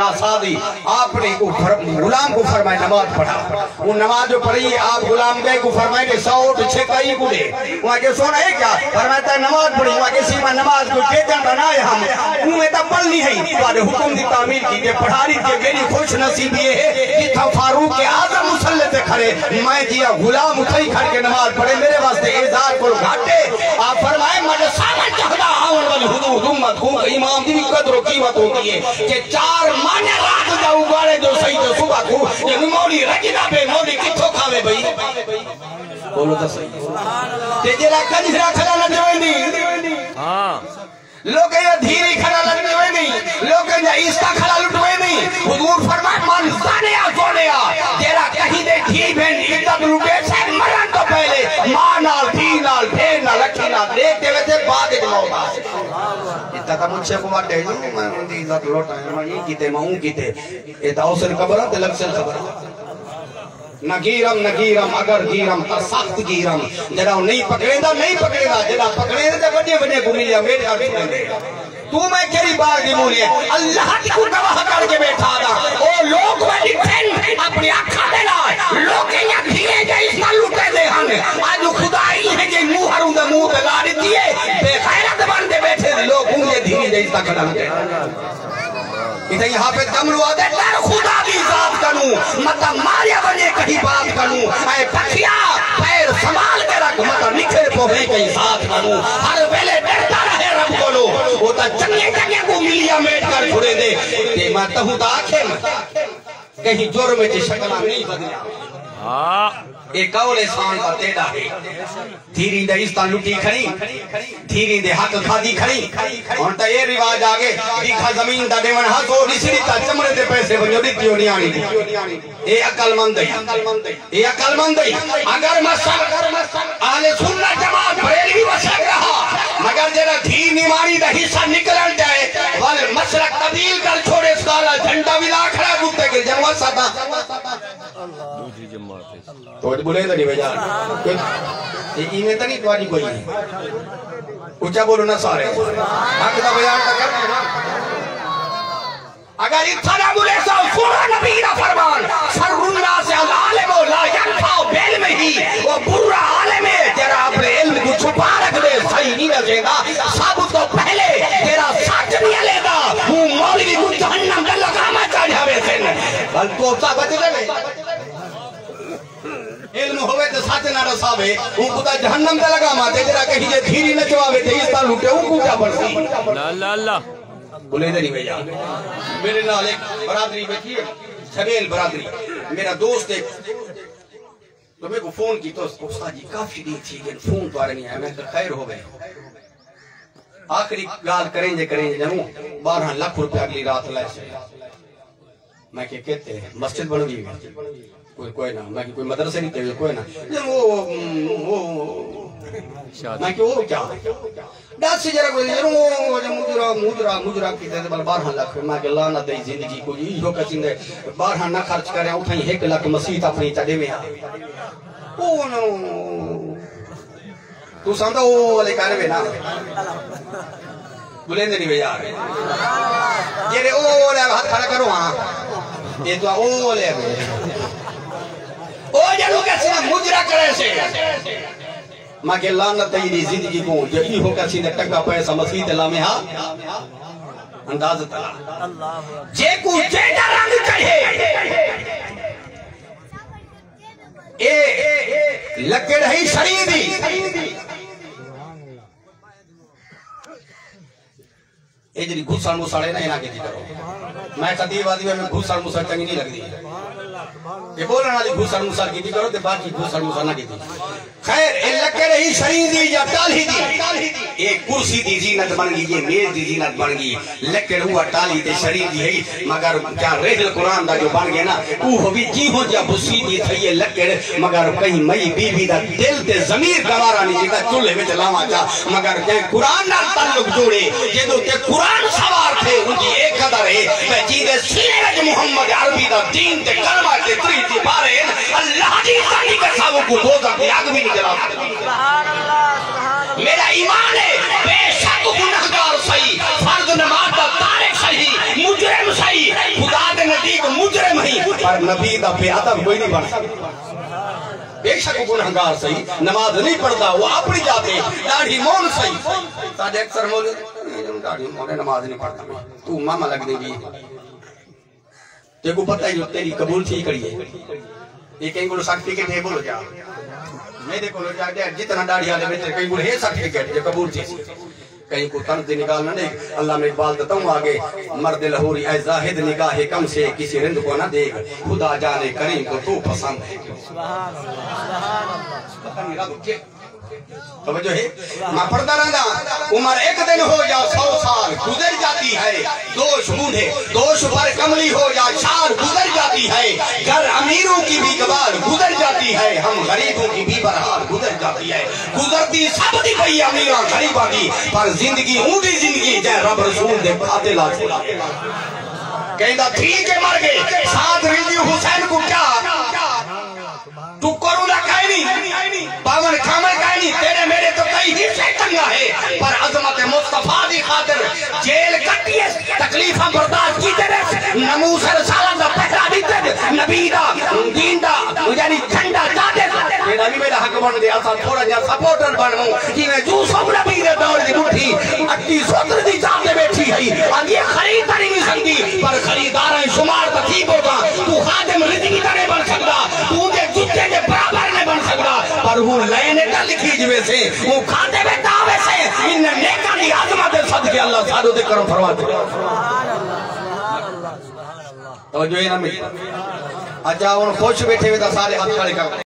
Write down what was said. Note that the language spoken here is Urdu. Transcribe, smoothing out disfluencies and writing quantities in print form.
ناسادی آپ نے غلام کو فرمائے نماز پڑھا. وہ نماز جو پڑھی آپ غلام گئے کو فرمائے کہ ساؤٹ چھکائی کو دے. وہاں کے سونا ہے کیا فرمائے نماز پڑھی. وہاں کے سیما نماز کو کیتن بنائے ہم انہیں تا پڑھنی ہے تمہارے حکم دی تعمیل کی کہ پڑھانی تھی. میری خوش نصیب یہ ہے کہ تھا فاروق اعظم مسلح سے کھڑے میں جیا غلام اٹھائی کھڑ کے نماز پڑھے میرے واسطے اعزاز کو گھاٹے. آپ فرمائے مجھے سامن چاہتا آون والی حدود امت ہوں امام دی قدر و قیمت ہوتی ہے کہ 4 مانے رات جا اگاڑے جو صحیح جو صبح کو یہ مولی رجدہ بے مولی کتھو کھاوے بھئی بولو تا صحیح تے جیرا کنجرا کھڑا نہ دیوئے نہیں لوگ یہ دھیری کھڑا لگنے ہوئے نہیں لوگ یہ عیسیٰ کھڑا لٹوئے نہیں. حضور فرمائے من زانیا زونیا تیرا کہیں دے دھی بہن عزت لٹے سے مرن تو پہلے ماں نال دھی نال بھین نال اکھی نال دیکھتے ہوئے تھے بعد موت آسے. اتنا تا مجھے کو باٹے جو میں اندھی عزت لوٹا ہے میں یہ کیتے میں اون کیتے اتنا حسن قبرہ تلک سے خبرہ نگیرم اگر گیرم تا سخت گیرم جڑا نہیں پکڑے دا جڑا پکڑے دا بڑے بڑے کو ملیا میرے ہاتھ چھوڑے دے. تو میں کیری بار دی مولی ہے اللہ کی کو گواہ کر کے بیٹھا دا او لوگ میں ڈیپین اپنی آنکھا دے لائے لوگ یہ دھیے جائے اس نہ لوٹے دے ہن آج خدائی ہے کہ منہ ہروں دے منہ دے لاری دیئے بے خیرت بندے بیٹھے دے لوگ ہوں یہ دھیے جائے اس نہ کھڑا لوٹے. ادھا یہاں پہ دم لوا دے لر خدا کی ذات کنوں مطا ماریا بنے کہیں بات کنوں اے پکھیا پیر سمال کے رکھ مطا نکھر پوہے کہیں ساتھ کنوں ہر ویلے ڈرتا رہے رب بولو وہ تا چنگے چنگے کو ملیا میٹ کر چھوڑے دے تے میں تہوں تا آنکھیں کہیں جرم چی شکلہ نہیں بدلیا. ایک قول احسان کا تیڑا ہے دھیری دے اس تا لٹی کھڑی دھیری دے حق کھادی کھڑی اور تا یہ رواج آگے دیکھا زمین دا دیون حق ہو نسری تا چمڑے دے پیسے بنیو دیتی ہو نہیں آنی دی. اے عقل مند ہے اگر مسئلہ اہل سننا جماعت بریلوی مسئلہ رہا مگر جنہ دھی نیمانی دا حصہ نکلن جائے والے مسئلہ تبدیل کر چھوڑے سکالا جھنڈا بھی لاکھڑا بکتے کے جنوہ ساتا تو اج بولے دنی بجا ایمیں تا نہیں تواری کوئی اچھا بولو نا سارے حق دا بیان تا کرنے نا اگر اتنا بولے سو سنو نبی دا فرمان سر رنہ سے العالم لا ینفع بیل میں ہی وہ برا عالم ہے تیرا اپنے علم کو چھپا رکھ دے صحیح نہیں رکھے گا سب تو پہلے تیرا سچ نہیں لے گا وہ مولوی کو جہنم کا لگاما چاہیے سن بل تو سا بچ لے علم ہوئے تو سچ نہ رساوے ان کو تا جہنم تے لگا ماتے جرا کہیں یہ دھیری نہ چواوے تے اس تا لوٹے ان کو کیا پڑسی اللہ بولے دے نہیں بھیا. میرے نال ایک برادری بیٹھی ہے چھبیل برادری میرا دوست ایک تو میں کو فون کی تو استاد جی کافی دیر تھی کہ فون تو آ رہی ہے میں تو خیر ہو گئے آخری گال کریں جے جنوں 12 لاکھ روپے اگلی رات لائے سے میں کہ کہتے ہیں مسجد بن گئی کوئی نہ میں کہ کوئی مدرسے نہیں تھے کوئی نہ میں کہ وہ کیا دس سے جرا کوئی مجرا کی دے بل 12 لاکھ میں کہ لعنت دی زندگی کو یہ کسین دے 12 نہ خرچ کرے اٹھائی 1 لاکھ مسجد اپنی چڑے میں او نو تو سمجھا وہ والے کارے میں نا بولیں نہیں یار یہ او والے ہاتھ کھڑا کرو ہاں یہ تو او والے او جنو کسی مجرا کرے سے ماں کے لعنت دی زندگی کو یہی ہو کسی نے ٹکا پیسہ مسیح لامے ہاں انداز تلا جے کو جیڈا رنگ کہے اے لکڑ ہی شریدی اے جنی گھسر مساڑے نا اینا کے دی کرو میں قدیب آدھی میں گھسر مساڑ چنگی نہیں لگ دی یہ بولنا والی گھسر مساڑ کی دی کرو تے باقی گھسر مساڑ نہ کی دی خیر اے لکڑ ہی شریدی یا ٹالی دی اے کرسی دی زینت بن گئی یہ میز دی زینت بن گئی لکڑ ہوا ٹالی تے شریدی ہے مگر کیا ریل قرآن دا جو بن گیا نا وہ بھی جی ہو جا بسی دی تھی یہ لکڑ مگر کہیں مئی بی بی دا دل تے ضمیر گوارا نہیں جیتا چولے میں چلاوا چا مگر کہ قرآن نال تعلق جوڑے جدو تے قرآن سوار تھے ان کی ایک قدر ہے میں جیدے سینے وچ محمد عربی دا دین تے کلمہ تے تریتی بارے اللہ جی تانی کے ساووں کو دوزہ کے آگ بھی نہیں جلا میرا ایمان ہے بے شک گنہگار صحیح فرض نماز دا تارک صحیح مجرم صحیح خدا پر نبی دا بے ادب کوئی نہیں بن سکتا بے شک گنہگار صحیح نماز نہیں پڑھتا وہ اپنی جاتے داڑھی مون صحیح ساڑھے اکثر مولد داڑھی مون نماز نہیں پڑھتا تو ماما لگ دے گی تے کو پتہ ہے جو تیری قبول تھی کری ہے یہ کہیں گلو سرٹیفکیٹ ہے بولو جا میں دیکھو لو جا جتنا داڑھی آلے بیٹھے کہیں گلو ہے سرٹیفکیٹ جو قبول تھی کہیں کو طرز نکالنا نہیں اللہ میں اقبال دیتا ہوں آگے مرد لہوری اے زاہد نگاہ کم سے کسی رند کو نہ دیکھ خدا جانے کریم کو تو پسند ہے توجہ ہے میں پڑھتا رہنا عمر ایک دن ہو جا 100 سال گزر جاتی ہے دوش بوڑھے دوش پر کملی ہو جا شار گزر جاتی ہے گھر امیروں کی بھی گوار گزر جاتی ہے ہم غریبوں کی بھی برحال گزر جاتی ہے گزرتی سب دی پئی امیراں غریباں دی پر زندگی اونڈی زندگی جے رب رسول دے کھاتے لا کہندا ٹھیک ہے مر گئے ساتھ رضی حسین کو کیا تو کرونا کہیں نہیں باون کھامر کہیں نہیں تیرے میرے تو کئی ہی سے تنگا ہے پر عظمت مصطفیٰ دی خاطر جیل کٹی ہے تکلیفہ برداشت کی تیرے نموس رسالہ دا پہلا دیتے نبی دا دین دا یعنی جھنڈا جاتے یہ نبی میرا حق بن دیا سا تھوڑا جا سپورٹر بنوں کہ میں جو سب نبی دے دور دی مٹھی اٹھی سوتر دی جاتے بیٹھی ہے اب یہ خریداری نہیں سکتی پر خریداریں شمار تکیب ہوگا تو خادم رزقی ترے بن سکتا تو دے جتے کے برابر نہیں بن سکتا پر وہ لینے کا لکھی جوے سے وہ کھاتے میں دعوے سے ان نیکہ دی عظمت صدقے اللہ سادو دے کرم فرماتے توجہ ہے نا میری اچھا ان خوش بیٹھے ہوئے تھا سارے ہاتھ کھڑے کر